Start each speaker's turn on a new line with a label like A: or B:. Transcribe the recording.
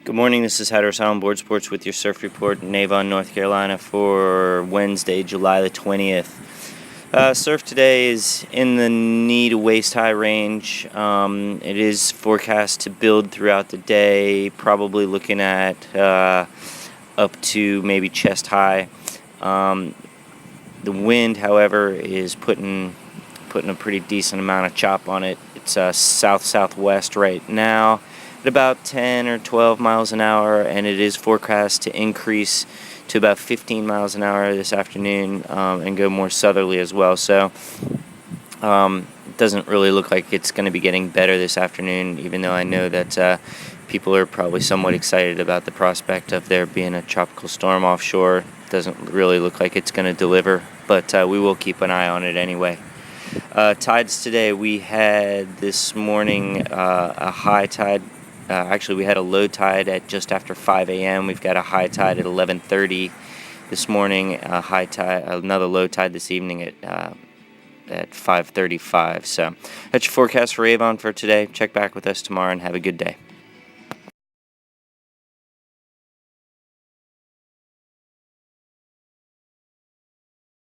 A: Good morning, this is Hatteras Island Board Sports with your surf report in Avon, North Carolina for Wednesday, July the 20th. Surf today is in the knee to waist high range. It is forecast to build throughout the day, probably looking at up to maybe chest high. The wind, however, is putting a pretty decent amount of chop on it. It's south-southwest right now at about 10 or 12 miles an hour, and it is forecast to increase to about 15 miles an hour this afternoon and go more southerly as well. So it doesn't really look like it's going to be getting better this afternoon, even though I know that people are probably somewhat excited about the prospect of there being a tropical storm offshore. It doesn't really look like it's going to deliver, but we will keep an eye on it anyway. Tides today, we had this morning a high tide. Actually, we had a low tide at just after 5 a.m. We've got a high tide at 11:30 this morning. A high tide, another low tide this evening at 5:35. So that's your forecast for Avon for today. Check back with us tomorrow and have a good day.